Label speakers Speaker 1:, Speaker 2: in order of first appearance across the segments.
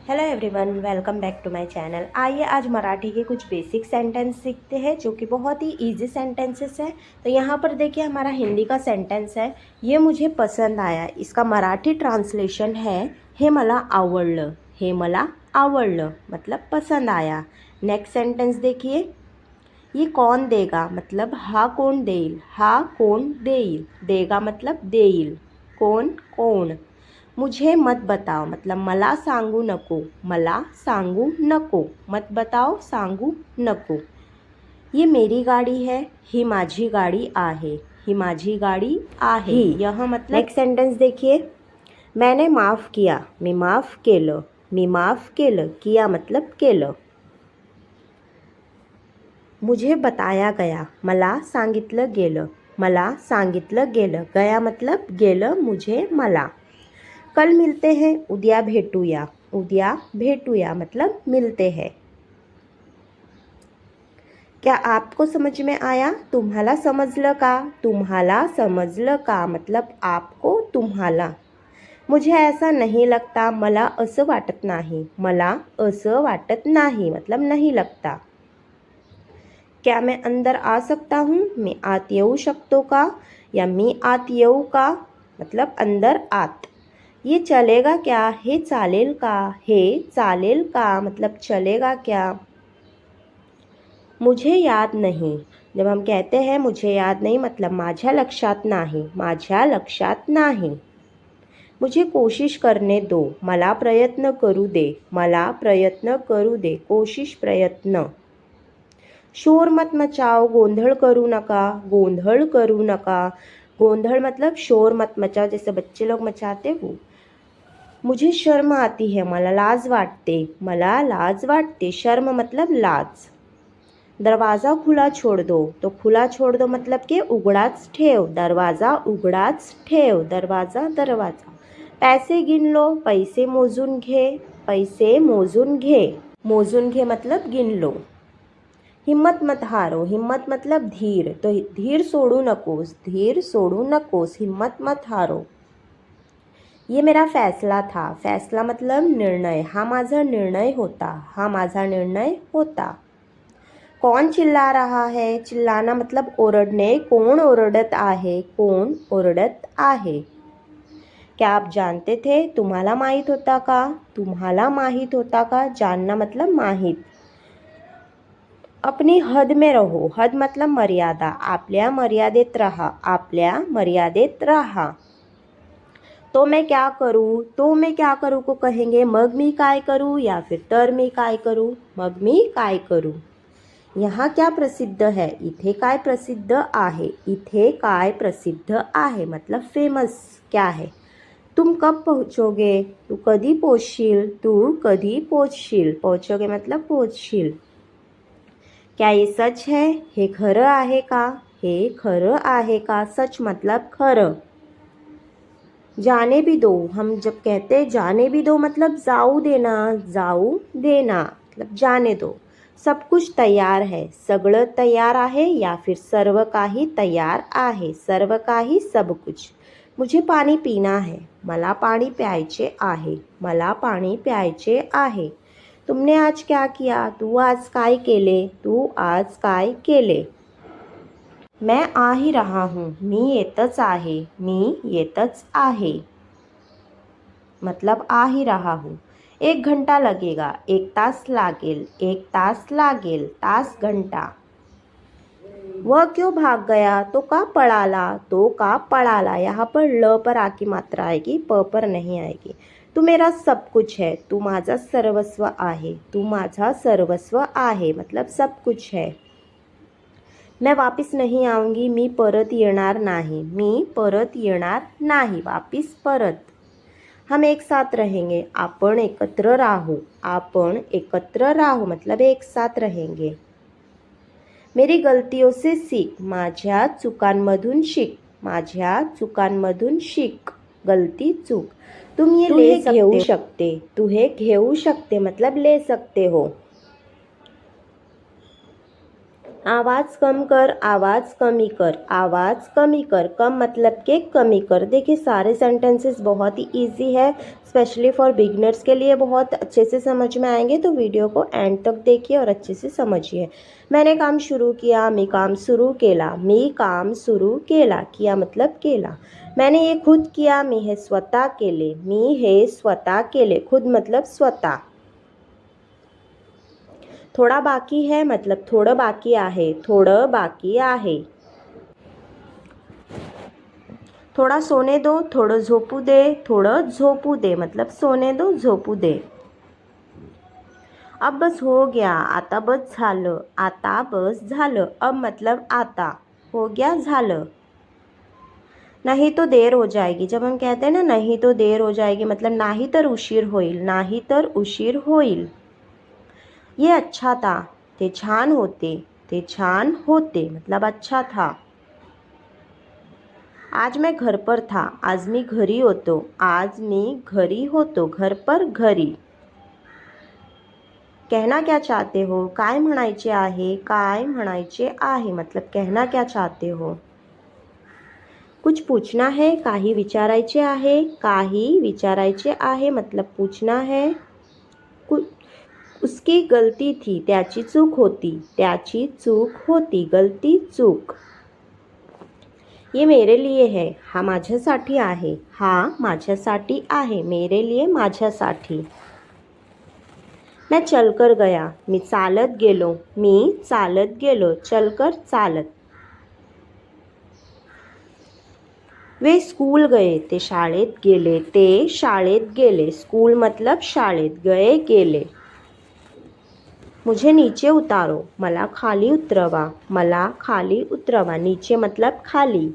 Speaker 1: Hello everyone, welcome back to my channel. आइए आज मराठी के कुछ बेसिक सेंटेंस सीखते हैं जो कि बहुत ही इजी सेंटेंसेस है। तो यहाँ पर देखिए हमारा हिंदी का सेंटेंस है, ये मुझे पसंद आया। इसका मराठी ट्रांसलेशन है, हे मला आवडलं। हे मला आवडलं मतलब पसंद आया। नेक्स्ट सेंटेंस देखिए, ये कौन देगा मतलब हा कोण देईल। हा कोण देईल, देगा मतलब देईल, कोण कोण। मुझे मत बताओ मतलब मला सांगू नको। मला सांगू नको, मत बताओ सांगू नको। ये मेरी गाड़ी है, ही माझी गाड़ी आहे। ही माझी गाड़ी आहे, ही यह मतलब। नेक्स्ट सेंटेंस देखिए, मैंने माफ़ किया। मी माफ़ केलं। मी माफ़ केलं, किया मतलब केलं। मुझे बताया गया। मला सांगितलं गेलं। मला सांगितलं गेलं, गया मतलब गेलं मुझे मला। कल मिलते हैं, उद्या भेटूया। उद्या भेटूया मतलब मिलते हैं। क्या आपको समझ में आया? तुम्हाला समजलं का? तुम्हाला समजलं का मतलब आपको, तुम्हाला। मुझे ऐसा नहीं लगता। मला असं वाटत नाही। मला असं वाटत नाही मतलब नहीं लगता। क्या मैं अंदर आ सकता हूँ? मी आत येऊ शकतो का? या मी आत येऊ का मतलब अंदर आत। ये चलेगा क्या? हे चालेल का? हे चालेल का मतलब चलेगा क्या। मुझे याद नहीं, जब हम कहते हैं मुझे याद नहीं मतलब माझ्या लक्षात नाही। माझ्या लक्षात नाही। मुझे कोशिश करने दो। मला प्रयत्न करू दे। मला प्रयत्न करू दे, कोशिश प्रयत्न। शोर मत मचाओ, गोंधळ करू नका। गोंधळ करू नका, गोंधळ मतलब शोर मत मचाओ, जैसे बच्चे लोग मचाते वो। मुझे शर्म आती है, मला लाज वाटते। मला लाज वाटते, शर्म मतलब लाज। दरवाज़ा खुला छोड़ दो, तो खुला छोड़ दो मतलब कि उघडाच ठेव। दरवाज़ा उघडाच ठेव, दरवाज़ा दरवाज़ा। पैसे गिन लो, पैसे मोजून घे। पैसे मोजून घे, मोजून घे मतलब गिन लो। हिम्मत मत हारो, हिम्मत मतलब धीर, तो धीर सोडू नकोस। धीर सोडू नकोस, हिम्मत मत हारो। ये मेरा फैसला था। फैसला मतलब निर्णय, हा माझा निर्णय होता। हा माझा निर्णय होता। कौन चिल्ला रहा है? चिल्लाना मतलब ओरडणे। कोण ओरडत आहे? कोण ओरडत आहे। क्या आप जानते थे? तुम्हाला माहीत होता का? तुम्हाला माहीत होता का, जानना मतलब माहीत। अपनी हद में रहो, हद मतलब मर्यादा। आपल्या मर्यादेत राहा। आपल्या मर्यादेत राहा। तो मैं क्या करूँ? तो मैं क्या करूँ को कहेंगे मग मी काय करूँ या फिर तर मी काय करूँ। मग मी काय करूँ। यहाँ क्या प्रसिद्ध है? इथे काय प्रसिद्ध आहे। इथे काय प्रसिद्ध आहे मतलब फेमस क्या है। तुम कब पहुँचोगे? तू कधी पोचशील। तू कधी पोचशील, पहुँचोगे मतलब पोचशील। क्या ये सच है? हे खरं आहे का? हे खरं आहे का, सच मतलब खरं। जाने भी दो, हम जब कहते हैं जाने भी दो मतलब जाऊ देना। जाऊ देना मतलब जाने दो। सब कुछ तैयार है, सगळं तैयार आहे या फिर सर्व काही तैयार आहे। सर्व काही सब कुछ। मुझे पानी पीना है, मला पाणी प्यायचे आहे। मला पाणी प्यायचे आहे। तुमने आज क्या किया? तू आज काय केले? तू आज काय केले। मैं आ ही रहा हूँ, मी येतच आहे। मी येतच आहे मतलब आ ही रहा हूँ। 1 घंटा लगेगा, 1 तास लागेल। 1 तास लागेल, तास घंटा। वह क्यों भाग गया? तो का पळाला। तो का पळाला, यहाँ पर ल पर आ की मात्रा आएगी, प पर नहीं आएगी। तू मेरा सब कुछ है, तू माझा सर्वस्व आहे। तू माझा सर्वस्व आहे मतलब सब कुछ है। मैं वापस नहीं आऊँगी, मी परत येणार नाही। मी परत येणार नाही, वापिस परत। हम एक साथ रहेंगे, आपण एकत्र राहू। आपण एकत्र राहू मतलब एक साथ रहेंगे। मेरी गलतियों से सीख, माझ्या चुकांमधून शिक। माझ्या चुकांमधून शिक, गलती चूक। तुम ये ले घेऊ शकते। तू हे घेऊ शकते मतलब ले सकते हो। आवाज़ कम कर, आवाज़ कमी कर, आवाज़ कमी कर। कम मतलब के कमी कर। देखिए सारे सेंटेंसेस बहुत ही इजी है, स्पेशली फॉर बिगिनर्स के लिए बहुत अच्छे से समझ में आएंगे, तो वीडियो को एंड तक देखिए और अच्छे से समझिए। मैंने काम शुरू किया, मी काम सुरू केला, मी काम सुरू केला, किया मतलब केला। मैंने ये खुद किया, मी हे स्वतः केले, मी हे स्वतः केले, खुद मतलब स्वतः। थोड़ा बाकी है मतलब थोडं बाकी आहे, थोडं बाकी आहे। थोड़ा सोने दो, थोडं झोपू दे, थोडं झोपू दे मतलब सोने दो, झोपू दे। अब बस हो गया, आता बस झालं, आता बस झालं। अब मतलब आता, हो गया झालं। नहीं तो देर हो जाएगी, जब हम कहते हैं ना नहीं तो देर हो जाएगी मतलब नाही तर उशीर होईल, नाही तर उशीर होईल। ये अच्छा था, ते छान होते, ते छान होते मतलब अच्छा था। आज मैं घर पर था, आज मी घरी होतो, आज मी घरी होतो, घर पर घरी। कहना क्या चाहते हो, काय म्हणायचे आहे, काय म्हणायचे आहे मतलब कहना क्या चाहते हो। कुछ पूछना है, काही विचारायचे आहे, काही विचारायचे आहे मतलब पूछना है। उसकी गलती थी, त्याची चूक होती, त्याची चूक होती, गलती चूक। ये मेरे लिए है, हा माझ्यासाठी आहे, हा माझ्यासाठी आहे, मेरे लिए माझ्यासाठी। मैं चलकर गया, मी चालत गेलो, मी चालत गेलो, चलकर चालत। वे स्कूल गए, ते शाळेत गेले, ते शाळेत गेले, स्कूल मतलब शाळेत, गए गेले। मुझे नीचे उतारो, मला खाली उतरवा, मला खाली उतरवा, नीचे मतलब खाली।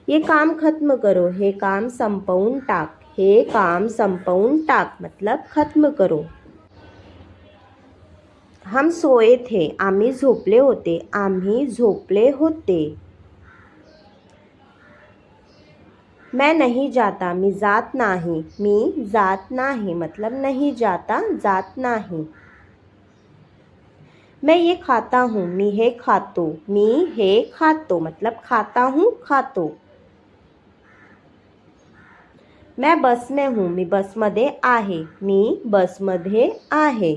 Speaker 1: ये काम खत्म करो, हे काम संपवून टाक, हे काम संपवून टाक मतलब खत्म करो। हम सोए थे, आम्ही झोपले होते, आम्ही झोपले होते। मैं नहीं जाता, मी जात नाही, मी जात नाही मतलब नहीं जाता, जात नाही। मैं ये खाता हूँ, मी हे खातो, मी हे खातो मतलब खाता हूँ, खातो। मैं बस में हूँ, मी बसमध्ये आहे, मी बसमध्ये आहे।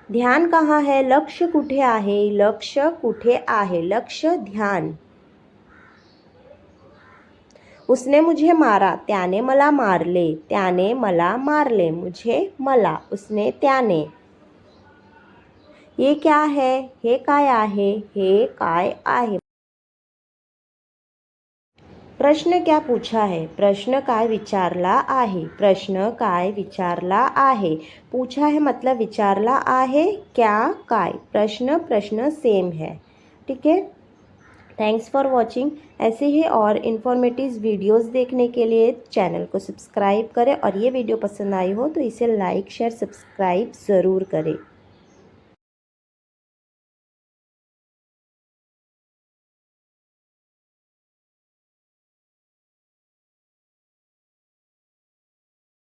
Speaker 1: ध्यान कहाँ है, लक्ष्य कुठे आहे, लक्ष्य कुठे आहे, लक्ष्य ध्यान। उसने मुझे मारा, त्याने मला मारले, त्याने मला मारले, मुझे मला, उसने त्याने। ये क्या है, हे काय आहे, हे काय आहे। प्रश्न क्या पूछा है, प्रश्न काय विचारला आहे, प्रश्न काय विचारला आहे। पूछा है मतलब विचारला आहे, क्या काय, प्रश्न प्रश्न सेम है, ठीक है। Thanks for watching. ऐसे ही और इन्फॉर्मेटिव वीडियोस देखने के लिए चैनल को सब्सक्राइब करें और ये वीडियो पसंद आई हो तो इसे लाइक शेयर सब्सक्राइब ज़रूर करें।